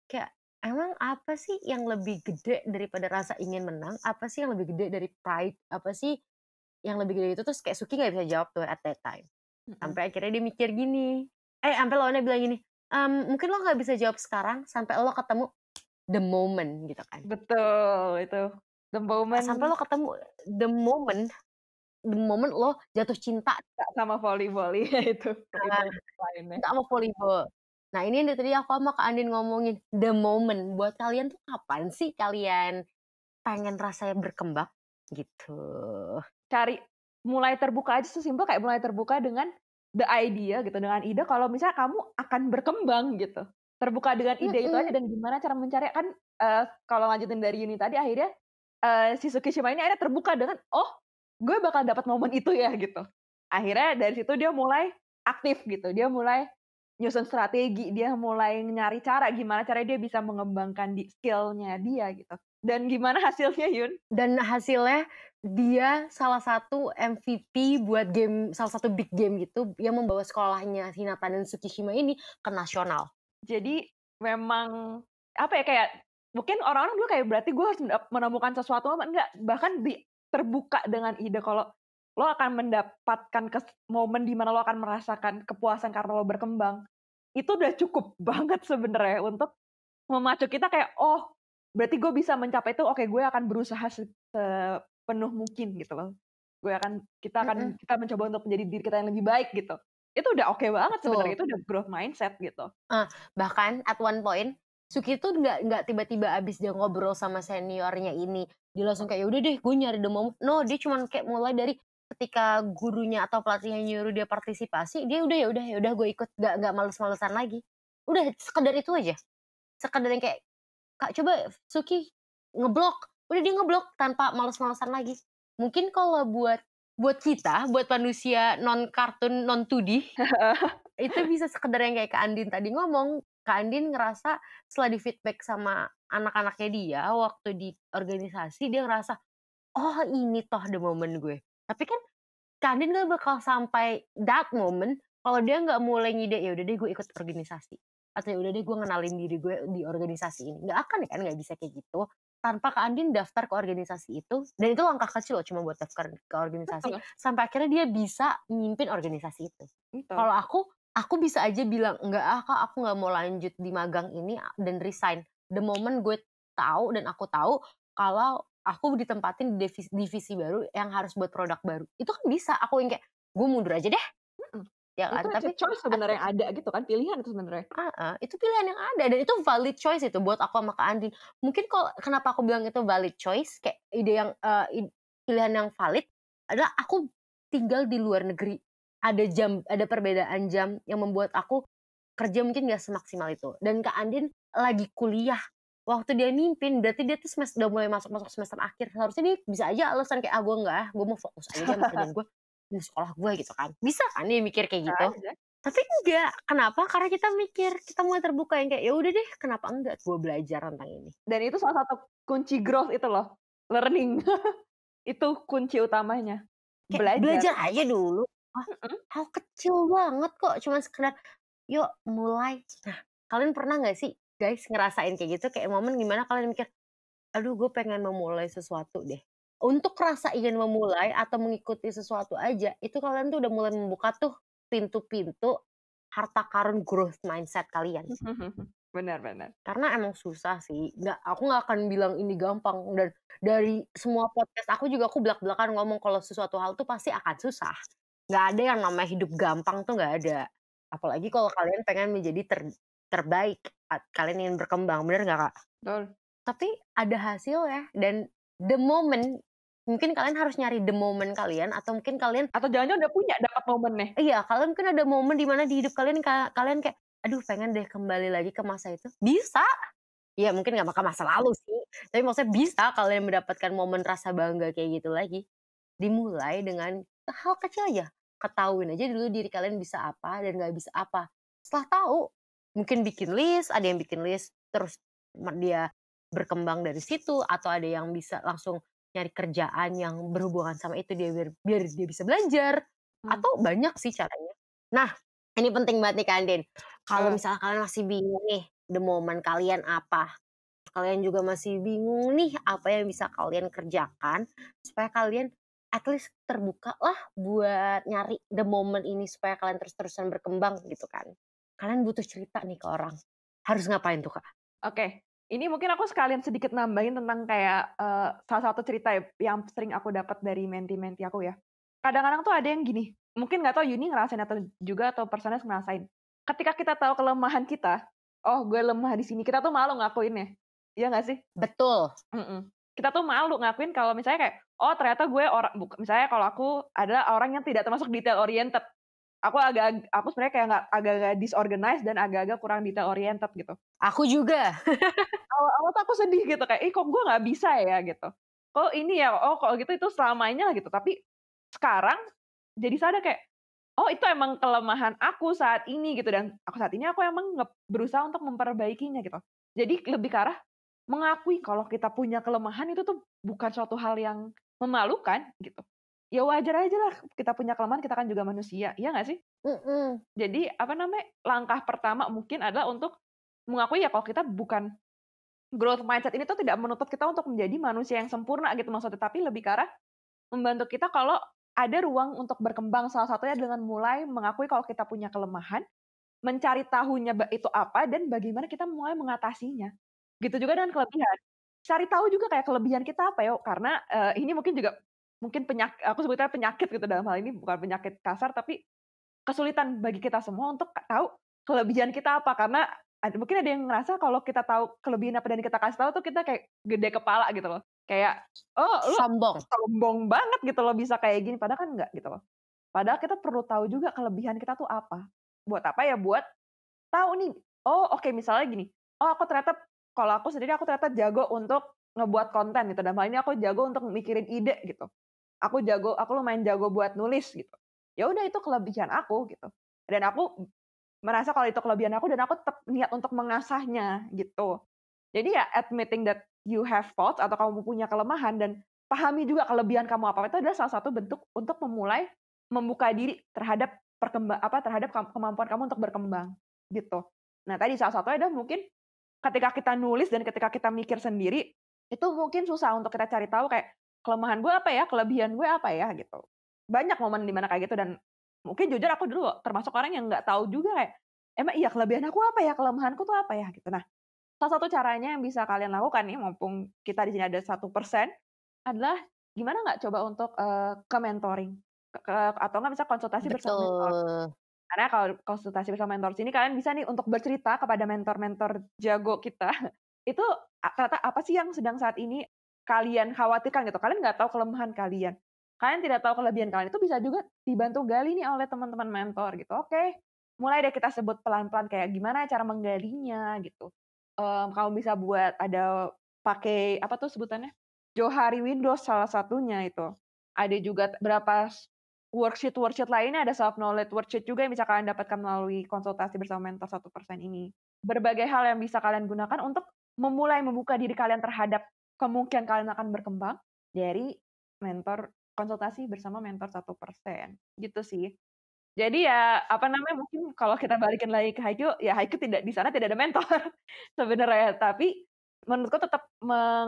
kayak, emang apa sih yang lebih gede daripada rasa ingin menang, apa sih yang lebih gede dari pride, apa sih yang lebih gede itu. Terus kayak Suki nggak bisa jawab tuh at that time. Sampai akhirnya dia mikir gini, sampai lawannya bilang gini, mungkin lo nggak bisa jawab sekarang sampai lo ketemu the moment gitu kan. Betul, itu the moment. Sampai lo ketemu the moment lo jatuh cinta sama volley itu. Sama volleyball. Nah ini yang tadi aku sama Kak Andin ngomongin, the moment. Buat kalian tuh kapan sih kalian pengen rasanya berkembang gitu? Mulai terbuka aja, sesimpel kayak mulai terbuka dengan the idea gitu, dengan ide kalau misalnya kamu akan berkembang gitu. Terbuka dengan ide itu aja, dan gimana cara mencari kan. Kalau lanjutin dari Yuni tadi, akhirnya si Tsukishima ini akhirnya terbuka dengan gue bakal dapat momen itu ya gitu. Akhirnya dari situ dia mulai aktif gitu, dia mulai nyusun strategi, dia mulai nyari cara gimana caranya dia bisa mengembangkan skill-nya dia gitu. Dan gimana hasilnya, Yun? Dan hasilnya dia salah satu MVP buat game, salah satu big game gitu, yang membawa sekolahnya Hinata dan Tsukishima ini ke nasional. Jadi memang apa ya, kayak mungkin orang-orang dulu kayak berarti gue harus menemukan sesuatu, enggak, bahkan terbuka dengan ide kalau lo akan mendapatkan momen di mana lo akan merasakan kepuasan karena lo berkembang. Itu udah cukup banget sebenarnya untuk memacu kita kayak berarti gue bisa mencapai itu. Oke, gue akan berusaha sepenuh mungkin gitu loh. Kita mencoba untuk menjadi diri kita yang lebih baik gitu. Itu udah oke banget sebenarnya, itu udah growth mindset gitu. Bahkan at one point Suki tuh nggak tiba-tiba abis dia ngobrol sama seniornya ini dia langsung kayak udah deh gue nyari the moment. No, dia cuman kayak mulai dari ketika gurunya atau pelatihnya nyuruh dia partisipasi, dia ya udah gue ikut, nggak males-malesan lagi. Udah sekedar itu aja, sekedar yang kayak Kak coba Suki ngeblok, udah dia ngeblok tanpa males-malesan lagi. Mungkin kalau buat kita, buat manusia non kartun, non 2D itu bisa sekedar yang kayak Kak Andin tadi ngomong. Kak Andin ngerasa setelah di feedback sama anak-anaknya dia waktu di organisasi, dia ngerasa ini toh the moment gue. Tapi kan Kak Andin gak bakal sampai that moment kalau dia nggak mulai ngide, ya udah deh gue ikut organisasi, atau ya udah deh gue ngenalin diri gue di organisasi ini. Nggak akan kan, nggak bisa kayak gitu. tanpa Kak Andin daftar ke organisasi itu, dan itu langkah kecil loh cuma buat daftar ke organisasi, Betul. sampai akhirnya dia bisa mimpin organisasi itu. Betul. Kalau aku bisa aja bilang, "Enggak Kak, aku nggak mau lanjut di magang ini," dan resign. The moment gue tahu dan aku tahu kalau aku ditempatin di divisi baru yang harus buat produk baru. Itu kan bisa, aku yang kayak, "Gue mundur aja deh." Ya kan? Itu Tapi choice sebenarnya yang ada gitu kan, pilihan itu sebenarnya. itu pilihan yang ada dan itu valid choice itu buat aku sama Kak Andin. Mungkin kalau kenapa aku bilang itu valid choice, kayak ide yang pilihan yang valid adalah aku tinggal di luar negeri. Ada perbedaan jam yang membuat aku kerja mungkin nggak semaksimal itu. Dan Kak Andin lagi kuliah. Waktu dia mimpin, berarti dia tuh udah mulai masuk semester akhir. Seharusnya dia bisa aja alasan kayak, gue nggak, gue mau fokus aja sama kerjaan gue, di sekolah gue gitu kan. Bisa kan dia mikir kayak gitu. Tapi enggak, kenapa? Karena kita mikir, kita mulai terbuka yang kayak, ya udah deh, kenapa enggak gue belajar tentang ini. Dan itu salah satu kunci growth itu loh, learning. Itu kunci utamanya. Belajar aja dulu. Hal kecil banget kok, cuma sekedar yuk mulai. Nah, kalian pernah nggak sih guys ngerasain kayak gitu, kayak momen gimana kalian mikir, aduh gue pengen memulai sesuatu deh. Untuk rasa ingin memulai atau mengikuti sesuatu aja, itu kalian tuh udah mulai membuka tuh pintu-pintu harta karun growth mindset kalian. Benar. Karena emang susah sih. Aku nggak akan bilang ini gampang. Dan dari semua podcast aku juga aku belak-belakan ngomong kalau sesuatu hal tuh pasti akan susah. Nggak ada yang namanya hidup gampang tuh nggak ada. Apalagi kalau kalian pengen menjadi terbaik. Kalian ingin berkembang, bener nggak Kak? Betul. Tapi ada hasil ya. Dan the moment, mungkin kalian harus nyari the moment kalian. Atau mungkin kalian, atau jangan-jangan udah punya dapat momennya. Iya, kalian mungkin ada momen di mana di hidup kalian kayak, aduh pengen deh kembali lagi ke masa itu. Bisa. Ya mungkin nggak ke masa lalu sih. Tapi maksudnya bisa kalian mendapatkan momen rasa bangga kayak gitu lagi. Dimulai dengan hal kecil aja. Ketahuin aja dulu diri kalian bisa apa dan nggak bisa apa. Setelah tahu, mungkin bikin list, ada yang bikin list, terus dia berkembang dari situ, atau ada yang bisa langsung nyari kerjaan yang berhubungan sama itu dia biar dia bisa belajar. Atau banyak sih caranya. Nah, ini penting banget nih Kak Andin. Kalau misalnya kalian masih bingung nih, the moment kalian apa? Kalian juga masih bingung nih apa yang bisa kalian kerjakan supaya kalian at least terbuka lah buat nyari the moment ini supaya kalian terus-terusan berkembang gitu kan. Kalian butuh cerita nih ke orang. Harus ngapain tuh Kak? Oke. Ini mungkin aku sekalian sedikit nambahin tentang kayak salah satu cerita yang sering aku dapat dari menti-menti aku ya. Kadang-kadang tuh ada yang gini, mungkin nggak tahu Yuni ngerasain atau juga atau personal ngerasain. Ketika kita tahu kelemahan kita, oh gue lemah di sini, kita tuh malu ngakuinnya. Iya nggak sih? Betul. Kita tuh malu ngakuin kalau misalnya kayak, oh ternyata gue misalnya kalau aku adalah orang yang tidak termasuk detail oriented. Aku sebenarnya kayak agak-agak disorganized dan agak-agak kurang detail oriented gitu. Aku juga. Awal-awal tuh aku sedih gitu kayak, kok gue nggak bisa ya gitu. Kok ini ya, kok gitu itu selamanya lah gitu. Tapi sekarang jadi sadar kayak, oh itu emang kelemahan aku saat ini gitu, dan saat ini aku emang berusaha untuk memperbaikinya gitu. Jadi lebih ke arah mengakui kalau kita punya kelemahan itu tuh bukan suatu hal yang memalukan gitu. Ya wajar aja lah kita punya kelemahan, kita kan juga manusia, iya nggak sih? Jadi langkah pertama mungkin adalah untuk mengakui ya kalau kita bukan, growth mindset ini tuh tidak menuntut kita untuk menjadi manusia yang sempurna gitu maksudnya, tapi lebih ke arah membantu kita kalau ada ruang untuk berkembang, salah satunya dengan mulai mengakui kalau kita punya kelemahan, mencari tahunya itu apa, dan bagaimana kita mulai mengatasinya. Gitu juga dengan kelebihan. Cari tahu juga kayak kelebihan kita apa ya, karena ini mungkin aku sebutnya penyakit gitu dalam hal ini, bukan penyakit kasar, tapi kesulitan bagi kita semua untuk tahu kelebihan kita apa. Karena mungkin ada yang ngerasa kalau kita tahu kelebihan apa dan kita kasih tahu tuh kita kayak gede kepala gitu loh. Kayak, oh lu sombong banget gitu loh bisa kayak gini, padahal kan enggak gitu loh. Padahal kita perlu tahu juga kelebihan kita tuh apa. Buat apa ya? Buat tahu nih, oh oke, misalnya gini, oh kalau aku sendiri aku ternyata jago untuk ngebuat konten gitu, dan hal ini aku jago untuk mikirin ide gitu. Aku lumayan jago buat nulis gitu. Ya udah itu kelebihan aku gitu. Dan aku merasa kalau itu kelebihan aku dan aku tetap niat untuk mengasahnya gitu. Jadi ya admitting that you have faults atau kamu punya kelemahan dan pahami juga kelebihan kamu apa, itu adalah salah satu bentuk untuk memulai membuka diri terhadap terhadap kemampuan kamu untuk berkembang gitu. Nah, tadi salah satunya adalah mungkin ketika kita nulis dan ketika kita mikir sendiri, itu mungkin susah untuk kita cari tahu kayak kelemahan gue apa ya, kelebihan gue apa ya gitu. Banyak momen di mana kayak gitu dan mungkin jujur aku dulu termasuk orang yang nggak tahu juga kayak, emang iya kelebihan aku apa ya, kelemahanku tuh apa ya gitu. Nah, salah satu caranya yang bisa kalian lakukan nih mumpung kita di sini ada 1% adalah gimana nggak coba untuk, ke mentoring, atau nggak bisa konsultasi bersama mentor. Betul. Karena kalau konsultasi bersama mentor sini kalian bisa nih untuk bercerita kepada mentor-mentor jago kita, itu ternyata apa sih yang sedang saat ini kalian khawatirkan gitu. Kalian nggak tahu kelemahan kalian, kalian tidak tahu kelebihan kalian, itu bisa juga dibantu gali nih oleh teman-teman mentor gitu. Oke, mulai deh kita sebut pelan-pelan kayak gimana cara menggalinya gitu. Kamu bisa buat ada pakai apa tuh sebutannya, Johari Windows salah satunya itu. Ada juga berapa worksheet lainnya, ada self knowledge worksheet juga yang bisa kalian dapatkan melalui konsultasi bersama mentor 1% ini. Berbagai hal yang bisa kalian gunakan untuk memulai membuka diri kalian terhadap kemungkinan kalian akan berkembang dari mentor konsultasi bersama mentor 1%, gitu sih. Jadi ya, apa namanya, mungkin kalau kita balikin lagi ke Haikyuu, ya Haikyuu tidak di sana tidak ada mentor sebenarnya, tapi menurutku tetap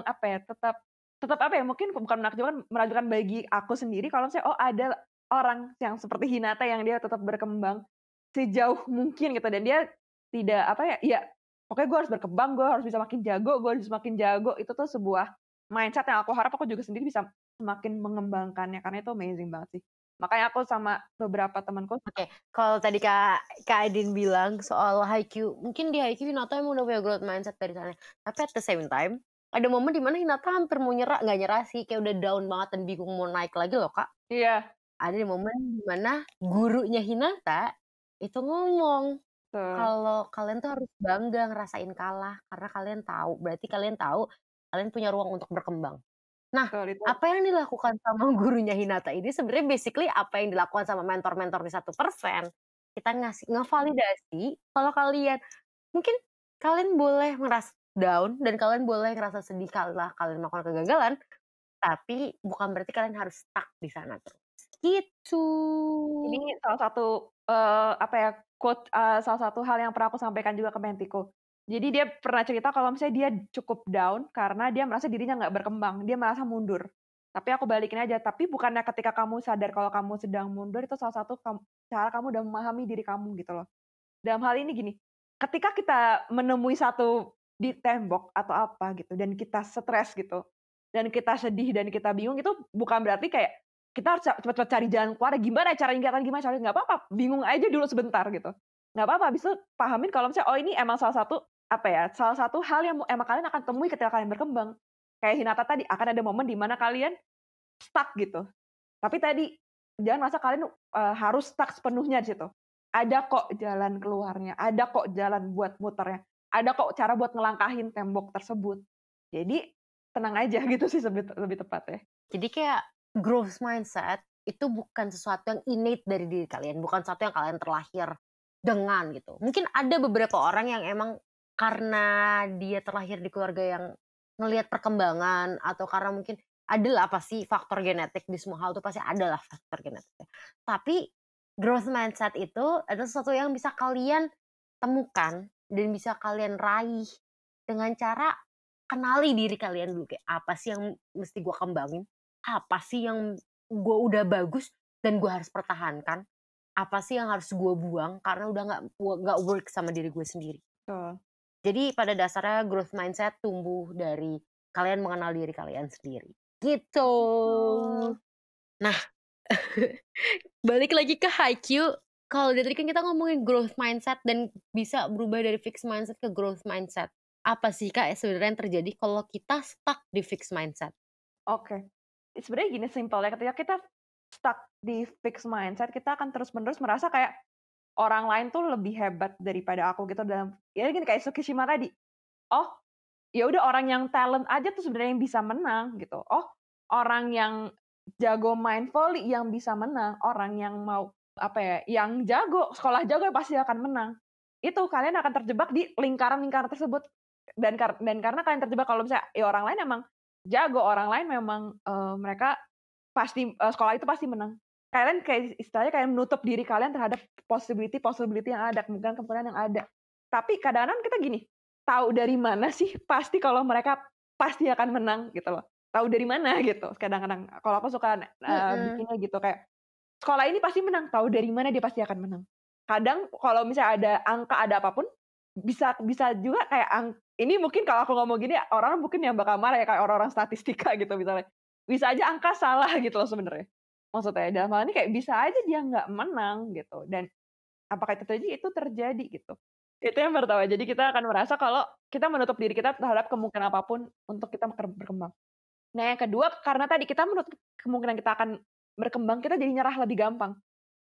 apa ya, tetap apa ya, mungkin bukan menakjubkan bagi aku sendiri kalau misalnya, oh ada orang yang seperti Hinata yang dia tetap berkembang sejauh mungkin gitu dan dia tidak apa ya, ya pokoknya gue harus berkembang, gue harus bisa makin jago, gue harus makin jago, itu tuh sebuah mindset yang aku harap aku juga sendiri bisa semakin mengembangkannya karena itu amazing banget sih. Makanya aku sama beberapa temanku Oke, kalau tadi Kak Aidin bilang soal Haikyuu, mungkin di Haikyuu Hinata emang udah punya growth mindset dari sana. Tapi at the same time, ada momen di mana Hinata hampir mau nyerah, nggak nyerah sih, kayak udah down banget dan bingung mau naik lagi loh Kak. iya, Ada di momen di mana gurunya Hinata itu ngomong, betul. kalau kalian tuh harus bangga ngerasain kalah karena kalian tahu, berarti kalian tahu kalian punya ruang untuk berkembang. Nah, Betul itu. apa yang dilakukan sama gurunya Hinata ini sebenarnya basically apa yang dilakukan sama mentor-mentor di 1%. Kita ngevalidasi kalau kalian mungkin kalian boleh merasa down dan kalian boleh ngerasa sedih kalau kalian melakukan kegagalan, tapi bukan berarti kalian harus stuck di sana terus. Gitu. Ini salah satu, apa ya, quote, salah satu hal yang pernah aku sampaikan juga ke mentiku. Jadi dia pernah cerita kalau misalnya dia cukup down karena dia merasa dirinya nggak berkembang, dia merasa mundur. Tapi aku balikin aja, tapi bukannya ketika kamu sadar kalau kamu sedang mundur itu salah satu cara kamu udah memahami diri kamu gitu loh. Dalam hal ini gini, ketika kita menemui satu di tembok atau apa gitu dan kita stres gitu, dan kita sedih dan kita bingung itu bukan berarti kayak kita harus cepet-cepet cari jalan keluar, gimana caranya nggak apa-apa, bingung aja dulu sebentar gitu. Nggak apa-apa, habis itu pahamin kalau misalnya, oh ini emang salah satu, apa ya, salah satu hal yang emang kalian akan temui ketika kalian berkembang. Kayak Hinata tadi, akan ada momen di mana kalian stuck gitu. Tapi tadi, jangan merasa kalian harus stuck sepenuhnya di situ. Ada kok jalan keluarnya, ada kok jalan buat muternya, ada kok cara buat ngelangkahin tembok tersebut. Jadi, tenang aja gitu sih lebih tepatnya. Jadi kayak growth mindset itu bukan sesuatu yang innate dari diri kalian, bukan sesuatu yang kalian terlahir dengan gitu. Mungkin ada beberapa orang yang emang karena dia terlahir di keluarga yang ngelihat perkembangan atau karena mungkin adalah pasti faktor genetik di semua hal itu pasti adalah faktor genetik. Tapi growth mindset itu adalah sesuatu yang bisa kalian temukan dan bisa kalian raih dengan cara kenali diri kalian dulu kayak apa sih yang mesti gue kembangin, apa sih yang gue udah bagus dan gue harus pertahankan, apa sih yang harus gue buang karena udah nggak work sama diri gue sendiri. Betul. Jadi pada dasarnya growth mindset tumbuh dari kalian mengenal diri kalian sendiri. Gitu. Nah, balik lagi ke Haikyuu. Kalau dari tadi kan kita ngomongin growth mindset dan bisa berubah dari fixed mindset ke growth mindset. Apa sih Kak sebenarnya yang terjadi kalau kita stuck di fixed mindset? Oke. Sebenarnya gini simpelnya, ketika kita stuck di fixed mindset, kita akan terus-menerus merasa kayak orang lain tuh lebih hebat daripada aku gitu dalam ya gini kayak Tsukishima tadi. Oh, ya udah orang yang talent aja tuh sebenarnya yang bisa menang gitu. Oh, orang yang jago main volley yang bisa menang, orang yang mau apa ya, yang jago, sekolah jago ya pasti akan menang. Itu kalian akan terjebak di lingkaran-lingkaran tersebut dan karena kalian terjebak kalau misalnya ya orang lain emang jago, orang lain memang mereka pasti sekolah itu pasti menang. Kalian kayak istilahnya kayak menutup diri kalian terhadap possibility yang ada, kemungkinan yang ada. Tapi kadang-kadang kita gini, tahu dari mana sih pasti kalau mereka pasti akan menang gitu loh. Tahu dari mana gitu. Kadang-kadang kalau aku suka bikinnya gitu kayak sekolah ini pasti menang, tahu dari mana dia pasti akan menang. Kadang kalau misalnya ada angka ada apapun bisa juga kayak ini mungkin kalau aku ngomong gini orang mungkin yang bakal marah ya kayak orang-orang statistika gitu misalnya. Bisa aja angka salah gitu loh sebenarnya. Maksudnya dalam hal ini kayak bisa aja dia nggak menang gitu dan apakah itu terjadi? Itu terjadi gitu. Itu yang pertama. Jadi kita akan merasa kalau kita menutup diri kita terhadap kemungkinan apapun untuk kita berkembang. Nah, yang kedua karena tadi kita menutup kemungkinan kita akan berkembang, kita jadi nyerah lebih gampang.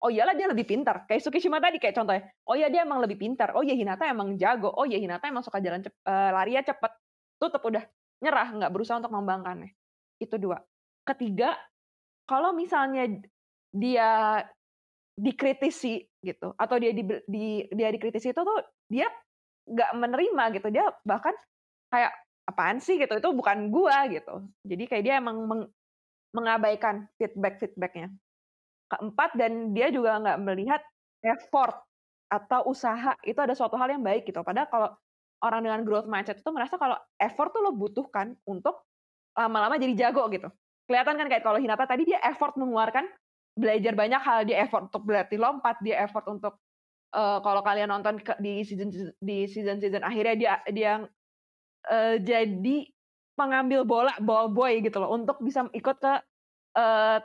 Oh iyalah dia lebih pintar. Kayak Tsukishima tadi kayak contohnya. Oh iya dia emang lebih pintar. Oh iya Hinata emang jago. Oh iya Hinata emang suka jalan larinya cepet. Tutup udah. Nyerah, nggak berusaha untuk mengembangkannya. Itu 2. Ketiga, kalau misalnya dia dikritisi gitu atau dia dikritisi itu tuh dia nggak menerima gitu. Dia bahkan kayak apaan sih gitu. Itu bukan gua gitu. Jadi kayak dia emang mengabaikan feedback-nya. Keempat, dan dia juga nggak melihat effort atau usaha itu ada suatu hal yang baik gitu. Padahal kalau orang dengan growth mindset itu merasa kalau effort tuh lo butuhkan untuk lama-lama jadi jago gitu. Kelihatan kan kayak kalau Hinata tadi dia effort mengeluarkan belajar banyak hal, dia effort untuk berlatih lompat, dia effort untuk kalau kalian nonton di season akhirnya dia jadi pengambil bola ball boy gitu loh untuk bisa ikut ke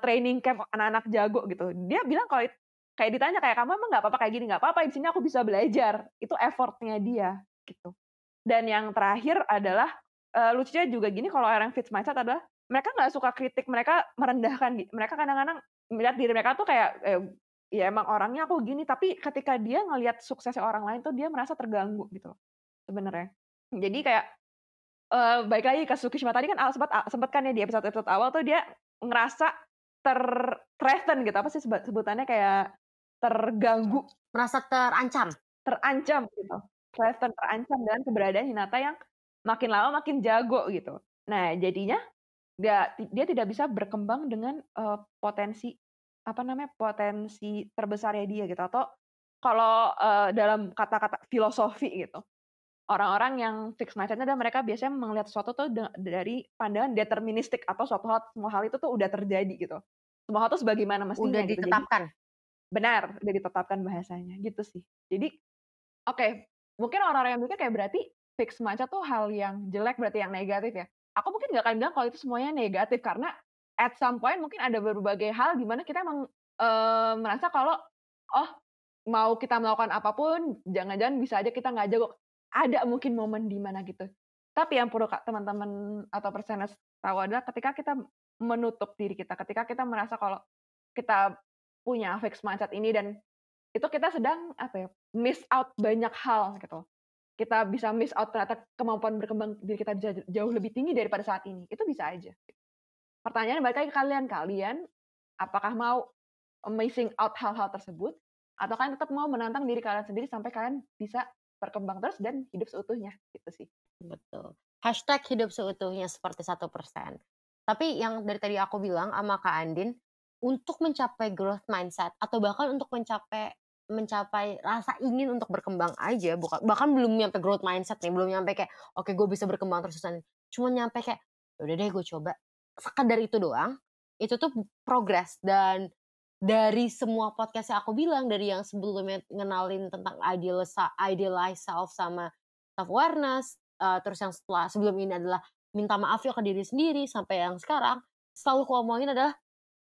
training camp anak-anak jago gitu. Dia bilang kalau kayak ditanya kayak kamu emang nggak apa-apa kayak gini, nggak apa-apa di sini aku bisa belajar. Itu effortnya dia gitu. Dan yang terakhir adalah lucunya juga gini kalau orang fixed mindset adalah mereka nggak suka kritik, mereka merendahkan. Mereka kadang-kadang melihat diri mereka tuh kayak ya emang orangnya aku gini, tapi ketika dia ngelihat suksesnya orang lain tuh dia merasa terganggu gitu sebenarnya. Jadi kayak balik lagi ke Tsukishima tadi kan sempat kan ya di episode awal tuh dia ngerasa threaten gitu, apa sih sebutannya kayak terganggu, merasa terancam gitu. Terancam dengan keberadaan Hinata yang makin lama makin jago gitu. Nah, jadinya dia tidak bisa berkembang dengan potensi terbesarnya dia gitu atau kalau dalam kata-kata filosofi gitu. Orang-orang yang fixed mindset-nya adalah mereka biasanya melihat sesuatu tuh dari pandangan deterministik atau semua hal itu tuh udah terjadi gitu. Semua hal tuh sebagaimana mestinya udah gitu. ditetapkan. Benar, udah ditetapkan bahasanya gitu sih. Jadi oke, mungkin orang-orang yang mikir kayak berarti fixed mindset tuh hal yang jelek, berarti yang negatif ya. Aku mungkin nggak akan bilang kalau itu semuanya negatif karena at some point mungkin ada berbagai hal di mana kita emang merasa kalau mau kita melakukan apapun jangan-jangan bisa aja kita nggak jago. Ada mungkin momen di mana gitu. Tapi yang perlu teman-teman atau persenes tahu adalah ketika kita menutup diri kita, ketika kita merasa kalau kita punya fixed mindset ini dan itu kita sedang miss out banyak hal gitu. Kita bisa miss out ternyata kemampuan berkembang diri kita bisa jauh lebih tinggi daripada saat ini. Itu bisa aja. Pertanyaannya balik lagi ke kalian apakah mau missing out hal-hal tersebut atau kalian tetap mau menantang diri kalian sendiri sampai kalian bisa berkembang terus dan hidup seutuhnya gitu sih. Betul. Hashtag hidup seutuhnya seperti 1%. Tapi yang dari tadi aku bilang sama Kak Andin, untuk mencapai growth mindset atau bahkan untuk mencapai rasa ingin untuk berkembang aja, bahkan belum nyampe growth mindset nih, belum nyampe kayak oke gue bisa berkembang terus, cuma nyampe kayak udah deh gue coba. Sekadar itu doang, itu tuh progress. Dan dari semua podcast yang aku bilang, dari yang sebelumnya ngenalin tentang idealize self sama self-awareness, terus yang sebelum ini adalah minta maaf ya ke diri sendiri, sampai yang sekarang, selalu aku omongin adalah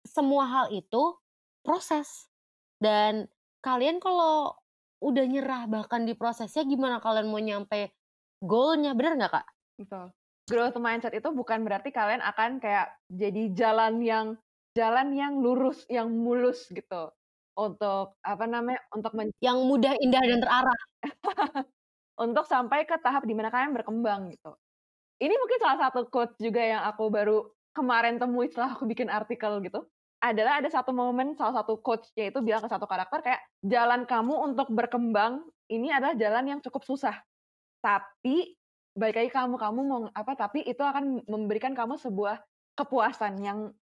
semua hal itu proses. Dan kalian kalau udah nyerah bahkan di prosesnya, gimana kalian mau nyampe goalnya, bener nggak Kak? Betul. Growth mindset itu bukan berarti kalian akan kayak jadi jalan yang lurus, yang mulus gitu. Untuk yang mudah, indah, dan terarah. Untuk sampai ke tahap di mana kalian berkembang gitu. Ini mungkin salah satu quote juga yang aku baru kemarin temui setelah aku bikin artikel gitu. Adalah ada satu momen salah satu coach yaitu bilang ke satu karakter kayak jalan kamu untuk berkembang ini adalah jalan yang cukup susah. Tapi balik lagi kamu mau apa, tapi itu akan memberikan kamu sebuah kepuasan yang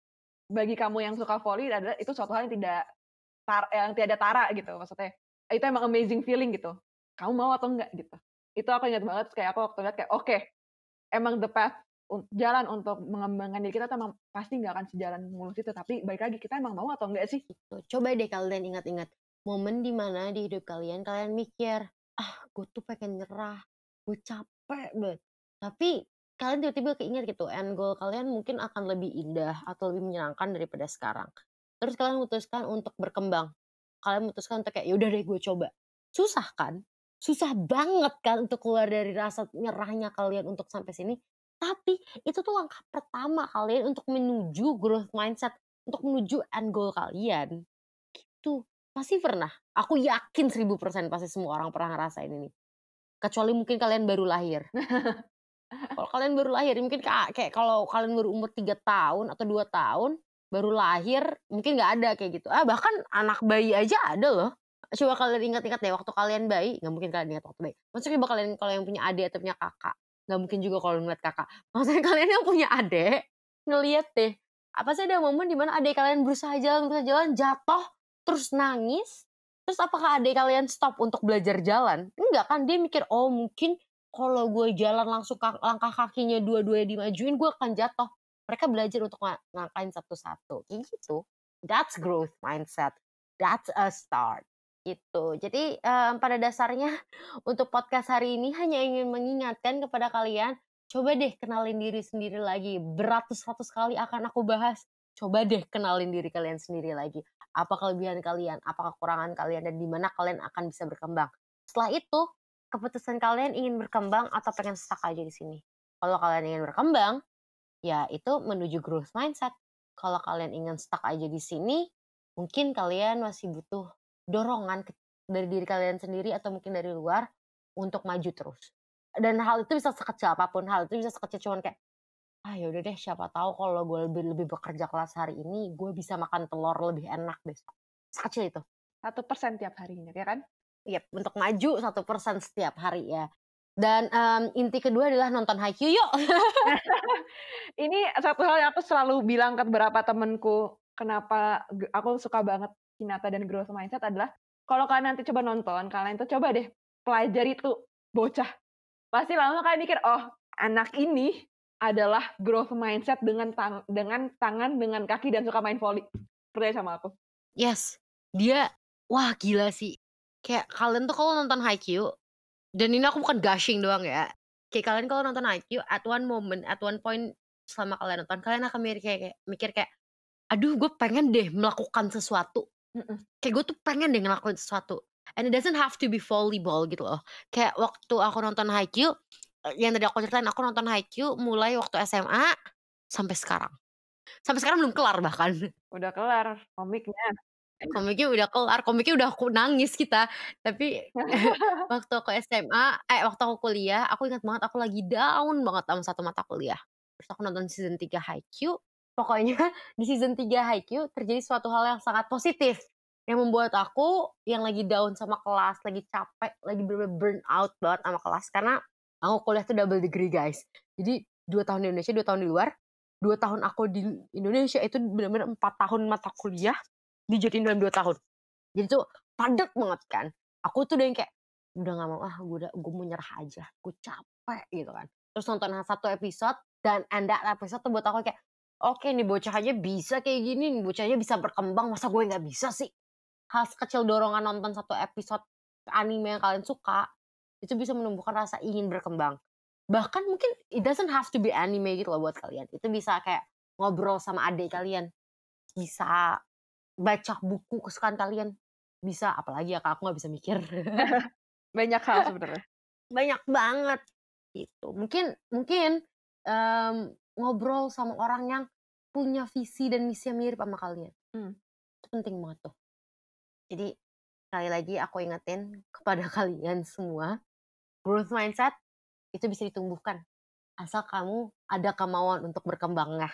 bagi kamu yang suka volley adalah itu suatu hal yang tiada tara gitu maksudnya. Itu emang amazing feeling gitu. Kamu mau atau enggak gitu. Itu aku ingat banget kayak aku waktu lihat kayak oke, emang the path jalan untuk mengembangkan diri kita tuh emang pasti nggak akan sejalan mulus itu. Tapi balik lagi, kita emang mau atau enggak sih? Coba deh kalian ingat-ingat momen dimana di hidup kalian mikir, gue tuh pengen nyerah, gue capek banget. Tapi kalian tiba-tiba keinget gitu, end goal kalian mungkin akan lebih indah atau lebih menyenangkan daripada sekarang. Terus kalian memutuskan untuk berkembang. Kalian memutuskan untuk kayak, yaudah deh gue coba. Susah kan? Susah banget kan untuk keluar dari rasa nyerahnya kalian untuk sampai sini. Tapi itu tuh langkah pertama kalian untuk menuju growth mindset, untuk menuju end goal kalian. Gitu. Pasti pernah. Aku yakin 1000% pasti semua orang pernah ngerasain ini. Kecuali mungkin kalian baru lahir. Kalau kalian baru lahir, mungkin kayak kalau kalian baru umur 3 tahun atau 2 tahun, baru lahir, mungkin nggak ada kayak gitu. Bahkan anak bayi aja ada loh. Coba kalian ingat-ingat deh waktu kalian bayi, nggak mungkin kalian ingat waktu bayi. Maksudnya coba kalian kalau yang punya adik atau punya kakak, nggak mungkin juga kalau ngeliat kakak. Maksudnya kalian yang punya adik, ngeliat deh. Apa sih ada momen dimana adik kalian berusaha jalan, jatuh, terus nangis, terus apakah adik kalian stop untuk belajar jalan? Enggak kan, dia mikir, oh mungkin kalau gue jalan langsung langkah kakinya dua-duanya dimajuin, gue akan jatuh. Mereka belajar untuk ngangkain satu-satu. Kayak gitu. That's growth mindset. That's a start. Gitu. Jadi pada dasarnya untuk podcast hari ini hanya ingin mengingatkan kepada kalian, coba deh kenalin diri sendiri lagi. Beratus-ratus kali akan aku bahas. Coba deh kenalin diri kalian sendiri lagi. Apa kelebihan kalian, apa kekurangan kalian, dan di mana kalian akan bisa berkembang. Setelah itu, keputusan kalian ingin berkembang atau pengen stuck aja di sini. Kalau kalian ingin berkembang, ya itu menuju growth mindset. Kalau kalian ingin stuck aja di sini, mungkin kalian masih butuh dorongan dari diri kalian sendiri atau mungkin dari luar untuk maju terus. Dan hal itu bisa sekecil apapun, hal itu bisa sekecil cuman kayak, yaudah deh, siapa tahu kalau gue lebih bekerja keras hari ini, gue bisa makan telur lebih enak besok. Sekecil itu. 1% tiap harinya, ya kan? Yep, untuk maju 1% setiap hari ya. Dan inti kedua adalah nonton Haikyuu yuk. Ini satu hal yang aku selalu bilang ke beberapa temenku, kenapa aku suka banget Hinata dan growth mindset adalah, kalau kalian nanti coba nonton, kalian tuh coba deh pelajari tuh bocah. Pasti lama kalian mikir, oh anak ini adalah growth mindset dengan tangan, dengan kaki, dan suka main volley. Percaya sama aku. Yes, dia, wah gila sih. Kayak kalian tuh kalau nonton Haikyuu, dan ini aku bukan gushing doang ya. Kayak kalian kalau nonton Haikyuu, at one moment, at one point selama kalian nonton, kalian akan mikir kayak, aduh gue pengen deh melakukan sesuatu. Kayak gue tuh pengen deh ngelakuin sesuatu. And it doesn't have to be volleyball gitu loh. Kayak waktu aku nonton Haikyuu, yang tadi aku ceritain, aku nonton Haikyuu mulai waktu SMA sampai sekarang. Sampai sekarang belum kelar bahkan. Udah kelar komiknya. Komiknya udah kelar, komiknya udah aku nangis kita. Tapi waktu aku SMA, waktu aku kuliah, aku ingat banget aku lagi down banget sama satu mata kuliah. Terus aku nonton season 3 Haikyuu. Pokoknya di season 3 Haikyuu terjadi suatu hal yang sangat positif. Yang membuat aku yang lagi down sama kelas, lagi capek, lagi bener-bener burn out banget sama kelas. Karena aku kuliah tuh double degree guys. Jadi 2 tahun di Indonesia, 2 tahun di luar. 2 tahun aku di Indonesia itu bener-bener 4 tahun mata kuliah dijadiin dalam 2 tahun. Jadi tuh padat banget kan. Aku tuh udah yang kayak, udah gak mau, gue mau nyerah aja. Gue capek gitu kan. Terus nonton satu episode, dan episode tuh buat aku kayak, oke nih bocah aja bisa kayak gini, nih bocah aja bisa berkembang, masa gue gak bisa sih? Hal sekecil dorongan nonton satu episode anime yang kalian suka, itu bisa menumbuhkan rasa ingin berkembang. Bahkan mungkin it doesn't have to be anime gitu loh buat kalian. Itu bisa kayak ngobrol sama adik kalian. Bisa baca buku kesukaan kalian. Bisa, apalagi ya Kak, aku gak bisa mikir. Banyak hal sebenarnya. Banyak banget. Gitu. Mungkin ngobrol sama orang yang punya visi dan misi yang mirip sama kalian. Itu penting banget tuh. Jadi sekali lagi aku ingetin kepada kalian semua, growth mindset itu bisa ditumbuhkan asal kamu ada kemauan untuk berkembangnya.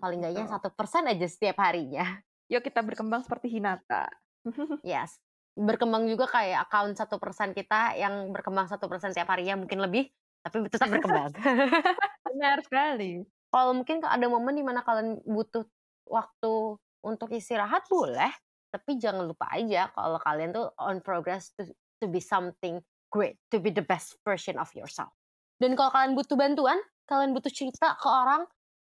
Paling enggaknya 1% aja setiap harinya. Yuk kita berkembang seperti Hinata. Yes. Berkembang juga kayak account 1% kita yang berkembang 1% setiap harinya, mungkin lebih, tapi tetap berkembang. Benar sekali. Kalau mungkin ada momen dimana kalian butuh waktu untuk istirahat, boleh. Tapi jangan lupa aja kalau kalian tuh on progress to be something great, to be the best version of yourself. Dan kalau kalian butuh bantuan, kalian butuh cerita ke orang,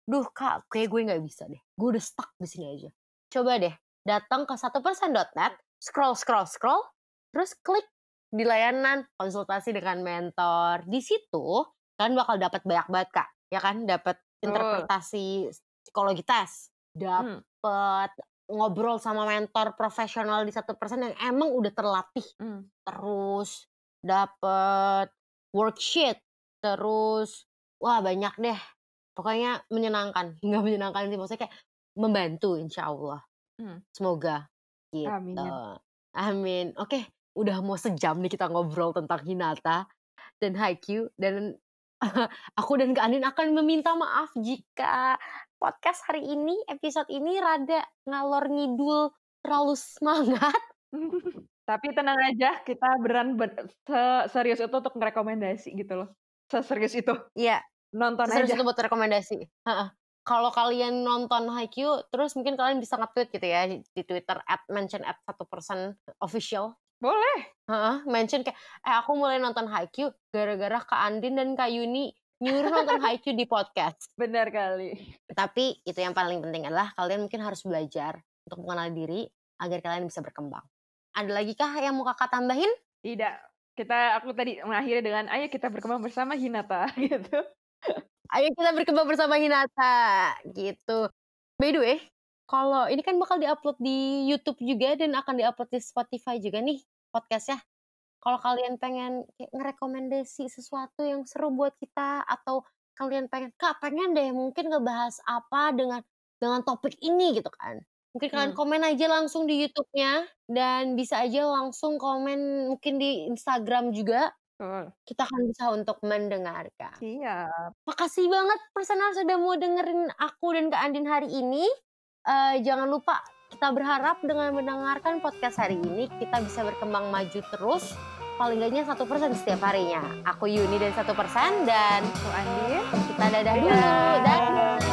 duh Kak, kayak gue nggak bisa deh. Gue udah stuck di sini aja. Coba deh, datang ke 1%.net, scroll, terus klik di layanan konsultasi dengan mentor. Di situ kalian bakal dapat banyak banget Kak, ya kan? Dapat interpretasi psikologi tes, dapat ngobrol sama mentor profesional di 1% yang emang udah terlatih. Terus dapat worksheet, terus wah banyak deh. Pokoknya menyenangkan. Nggak menyenangkan sih, maksudnya kayak membantu insya Allah. Semoga gitu. Amin. Oke, udah mau sejam nih kita ngobrol tentang Hinata dan Haikyuu, dan aku dan Kak Andin akan meminta maaf jika podcast hari ini, episode ini rada ngalor ngidul, terlalu semangat. Tapi tenang aja, kita beneran serius itu untuk merekomendasi gitu loh. Seserius itu. Iya. Nonton seserius aja. itu buat rekomendasi. Kalau kalian nonton Haikyuu, terus mungkin kalian bisa nge-tweet gitu ya di Twitter @mention @1% official. Boleh. Mention kayak, aku mulai nonton Haikyuu gara-gara Kak Andin dan Kak Yuni nyuruh nonton Haikyuu di podcast. Benar kali. Tapi itu yang paling penting adalah kalian mungkin harus belajar untuk mengenal diri agar kalian bisa berkembang. Ada lagi kah yang mau Kakak tambahin? Tidak. Aku tadi mengakhiri dengan ayo kita berkembang bersama Hinata gitu. Ayo kita berkembang bersama Hinata gitu. By the way, kalau ini kan bakal diupload di YouTube juga dan akan diupload di Spotify juga nih podcastnya. Kalau kalian pengen kayak ngerekomendasi sesuatu yang seru buat kita, atau kalian pengen deh mungkin ngebahas apa dengan topik ini gitu kan. Mungkin kalian komen aja langsung di YouTube-nya, dan bisa aja langsung komen mungkin di Instagram juga. Kita akan bisa untuk mendengarkan. Siap. Makasih banget personal sudah mau dengerin aku dan Kak Andin hari ini. Jangan lupa, kita berharap dengan mendengarkan podcast hari ini kita bisa berkembang maju terus, paling enggaknya 1% setiap harinya. Aku Yuni dan 1%, dan aku Andin. Kita dadah dulu. Dadah.